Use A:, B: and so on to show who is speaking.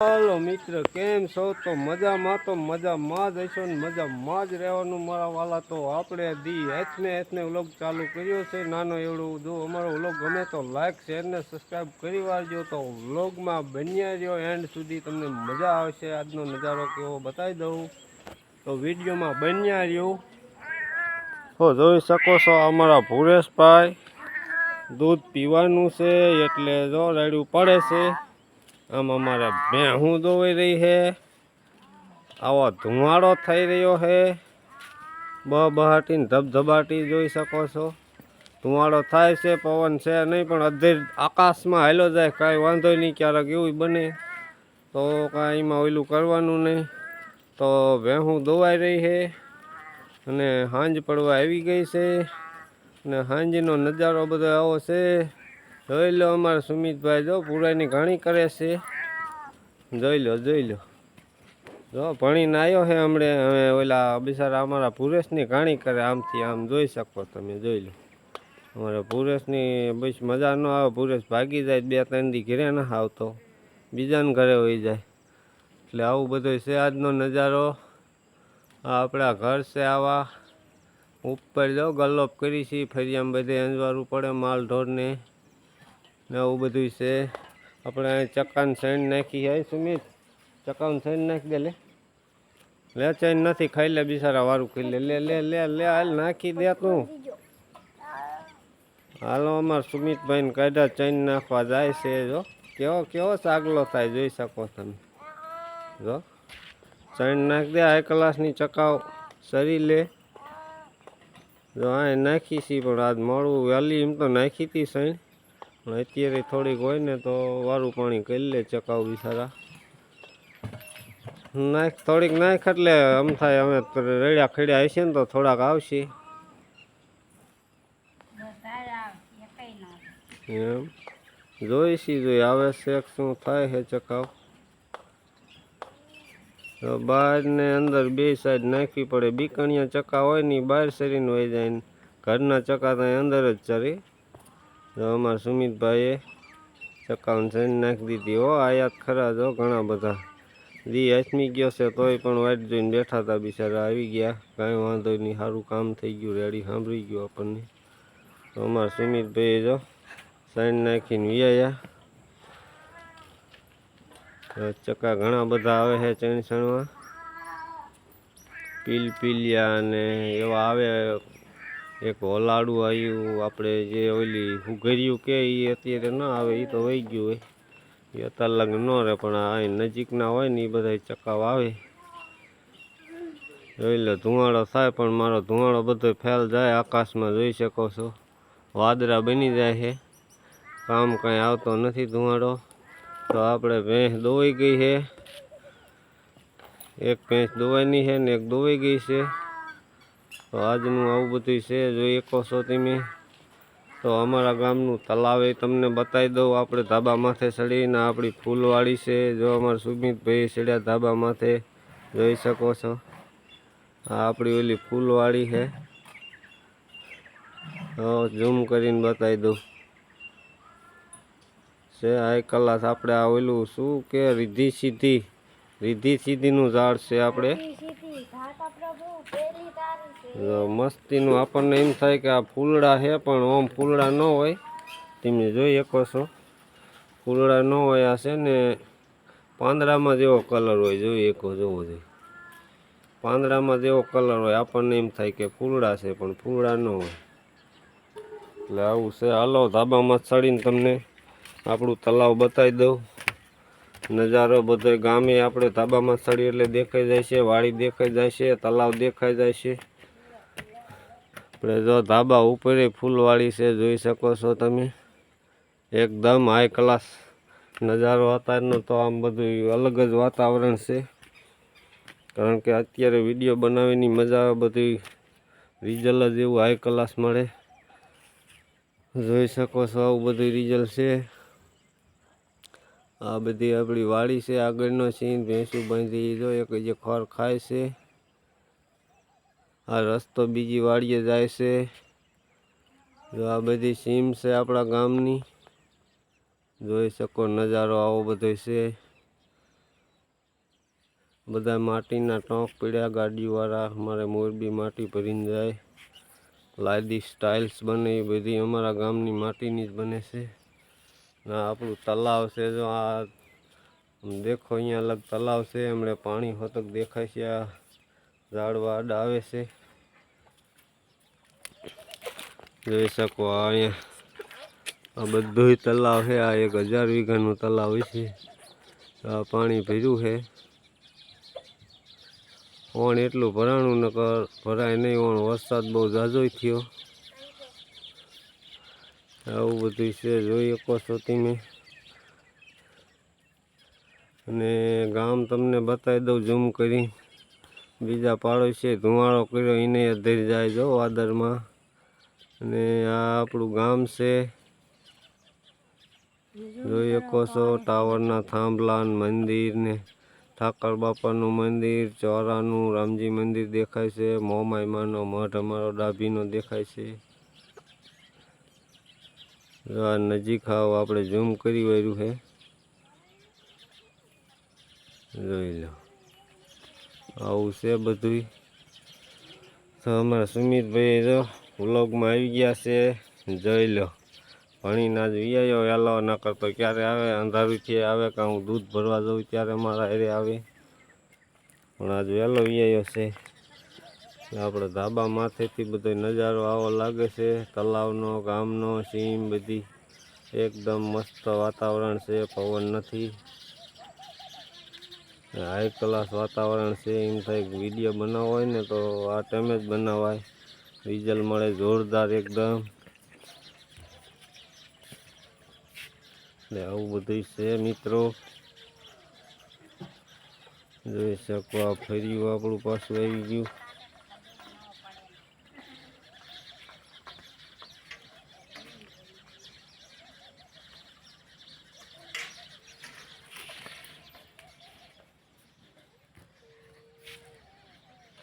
A: હાલો મિત્ર, કેમ છો? તો મજામાં જ હશો ને મજામાં જ રહેવાનું મારા વાલા. તો આપણે હેચને વ્લોગ ચાલુ કર્યો છે. નાનો એવડું જો અમારો વ્લોગ ગમે તો લાઈક શેર ને સબસ્ક્રાઈબ કરી વાળજો. તો વ્લોગમાં બન્યા રહ્યો એન્ડ સુધી, તમને મજા આવશે. આજનો નજારો કેવો બતાવી દઉં, તો વિડીયોમાં બન્યા રહ્યો. તો જોઈ શકો છો અમારા ભુરેશભાઈ દૂધ પીવાનું છે એટલે જો રાડ્યું પડે છે. આમ અમારે ભેહું દોવાઈ રહી છે. આવો ધુમાડો થઈ રહ્યો છે. બહાટીને ધબધબાટી જોઈ શકો છો. ધુમાડો થાય છે, પવન છે નહીં, પણ અધેર આકાશમાં હાલો જાય. કાંઈ વાંધો નહીં, ક્યારેક એવું બને તો કાંઈ એમાં ઓલું કરવાનું નહીં. તો ભેહું દોવાઈ રહી છે અને સાંજ પડવા આવી ગઈ છે. અને સાંજનો નજારો બધો આવો છે. જોઈ લો અમારા સુમિતભાઈ જો પુરાની ઘણી કરે છે. જોઈ લો જો ભણીને આવ્યો છે હમણે. હવે ઓલા બિચારા અમારા ભુરેશની ઘણી કરે. આમથી આમ જોઈ શકો તમે. જોઈ લો અમારા ભુરેશની બસ મજા ન આવે. ભુરેશ ભાગી જાય, 2-3 દી ઘરે ના આવતો, બીજાને ઘરે હોઈ જાય. એટલે આવું બધું છે આજનો નજારો. આ આપણા ઘર છે. આવા ઉપર જો ગલ્લોપ કરી છે. ફરિયામાં બધે અંજવારું પડે માલ ઢોરને ને આવું બધું છે. આપણે અહીં ચક્કાને સૈન નાખી હોય. સુમિત, ચક્કાને સૈન નાખી દે. લે ચૈન નથી, ખાઈ લે બિચારા, વારું ખાઈ લે. લે લે લે લે હાલ નાખી દે તું. હાલો અમારા સુમિતભાઈને કાઢ્યા, ચૈન નાખવા જાય છે. જો કેવો સાગલો થાય જોઈ શકો તમે. જો ચૈન નાખી દે. હાઈ ક્લાસની ચકાવ સરી લે. જો આ નાખી છે, પણ આજ મોડું વહેલી એમ તો નાખી હતી સૈન, પણ અત્યારે થોડીક હોય ને તો વારું પાણી કરી લે ચકાવ બિચારા. થોડીક નાખ એટલે આમ થાય અમે રેડ્યા ખેડ્યા હશે ને તો થોડાક આવશે એમ. જોઈ આવે છે શું થાય છે ચકાવ. તો બહાર ને અંદર બે સાઈડ નાખવી પડે. બીકણિયા ચકા હોય ને બહાર સરીને વહી જાય ને ઘરના ચકા તો અંદર જ ચરી. જો અમારા સુમિતભાઈએ ચકાውን સરી નાખી દીધી. હો આયાત ખરા જો ઘણા બધા. દી હાથમી ગયો છે તોય પણ વાટ જોઈને બેઠા હતા બિચારા. આવી ગયા, કાંઈ વાંધો નહીં, સારું કામ થઈ ગયું, રેડી સાંભળી ગયું આપણને. તો અમારા સુમિતભાઈએ જો સાઈન નાખીને વ્યાયા. ચક્કા ઘણા બધા આવે છે ચણસણમાં. પીલિયા અને એવા આવે. એક હોલાડું આવ્યું, આપણે જે ઓલી હુઘર્યું કે એ અત્યારે ન આવે, એ તો વહી ગયું હોય, એ અત્યારે લગ્ન ન રહે. પણ આ નજીકના હોય ને એ બધા ચકાવ આવે. જોઈ લો ધુમાડો થાય, પણ મારો ધુમાડો બધો ફેલ જાય આકાશમાં. જોઈ શકો છો વાદળા બની જાય છે. કામ કાંઈ આવતો નથી ધુમાડો. તો આપણે ભેંસ દોવાઈ ગઈ છે. એક ભેંસ દોવાની છે ને એક દોવાઈ ગઈ છે. તો આજનું આવું બધું છે જોઈ શકો છો તમે. તો અમારા ગામનું તલાવ એ તમને બતાવી દઉં. આપણે ધાબા માથે ચડીને આપણી ફૂલવાળી છે. જો અમારા સુમિતભાઈ ચડ્યા ધાબા માથે, જોઈ શકો છો. આ આપણી ઓલી ફૂલવાળી છે. ઝૂમ કરીને બતાવી દઉં છે. હાઈ ક્લાસ આપણે આ ઓલું શું કે રીધી સીધીનું ઝાડ છે. આપણે મસ્તીનું આપણને એમ થાય કે આ ફૂલડા છે, પણ ઓમ ફૂલડા ન હોય. તમે જોઈ શકો છો ફૂલડા ન હોય. આ છે ને પાંદડામાં જેવો કલર હોય. જોઈ શકો જોવો જોઈએ, પાંદડામાં જેવો કલર હોય. આપણને એમ થાય કે ફૂલડા છે, પણ ફૂલડા ન હોય. એટલે આવું છે. હાલો ધાબામાં ચડીને તમને આપણું તલાવ બતાવી દઉં. નજારો બધો ગામે આપણે ધાબામાં ચડી એટલે દેખાઈ જાય છે. વાડી દેખાઈ જાય છે, તલાવ દેખાઈ જાય છે. આપણે જો ધાબા ઉપર ફૂલવાળી છે, જોઈ શકો છો તમે. એકદમ હાઈ ક્લાસ નજારો અત્યારનો. તો આમ બધું અલગ જ વાતાવરણ છે. કારણ કે અત્યારે વિડીયો બનાવવાની મજા આવે. બધી રિઝલ્ટ જ એવું હાઈ ક્લાસ મળે. જોઈ શકો છો આવું બધું રિઝલ્ટ છે. આ બધી આપણી વાડી છે. આગળનો સીન ભેંસું બાંધી જો એક જે ખોર ખાય છે. આ રસ્તો બીજી વાડીએ જાય છે. જો આ બધી સીમ છે આપણા ગામની. જોઈ શકો નજારો આવો બધો છે. બધા માટીના ટોંક પીડ્યા ગાડીવાળા અમારે મોરબી માટી ભરીને જાય. લાદી સ્ટાઇલ્સ બને એ બધી અમારા ગામની માટીની જ બને છે. ના આપણું તલાવ છે, જો આ દેખો અહીંયા અલગ તલાવ છે, હમણાં પાણી હોતક દેખાય છે. આ ઝાડવા આડા આવે છે, જોઈ શકો. અહીંયા આ બધું તલાવ છે. આ 1000 વીઘાનું તલાવ છે. આ પાણી ભર્યું છે. ઓણ એટલું ભરાણું નકર ભરાય નહીં. ઓણ વરસાદ બહુ ઝાઝો થયો. આવું બધું છે, જોઈ શકો છો તમે. અને ગામ તમને બતાવી દઉં ઝૂમ કરી. બીજા પાડોશીએ ધુમાડો કર્યો, એને અધેર જાય જો વાદળમાં. અને આ આપણું ગામ છે, જોઈ શકો છો. ટાવરના થાંભલા, મંદિર ને ઠાકર બાપાનું મંદિર, ચોરાનું રામજી મંદિર દેખાય છે. મોમાઈમાનો મઠ અમારો ડાભીનો દેખાય છે. આ નજીક આવ આપણે ઝૂમ કરી વાર્યું છે, જોઈ લો. આવું છે બધું. તો અમારા સુમિતભાઈ જો વ્લોગમાં આવી ગયા છે, જોઈ લો. ભણીને જ વિયાયો વહેલો, ન કરતો ક્યારે આવે અંધારુંથી આવે કે હું દૂધ ભરવા જાઉં ત્યારે મારા એરે આવે. પણ આજ વહેલો વિયાયો છે. આપણે ધાબા માથેથી બધો નજારો આવો લાગે છે, તલાવનો, ગામનો, સીમ બધી એકદમ મસ્ત વાતાવરણ છે. પવન નથી, હાઈ ક્લાસ વાતાવરણ છે. એમ થાય વિડીયો બનાવવો હોય ને તો આ ટાઈમે જ બનાવાય. રિઝલ્ટ મળે જોરદાર એકદમ. આવું બધું છે મિત્રો, જોઈ શકો. આ ફર્યું આપણું પાછું આવી ગયું.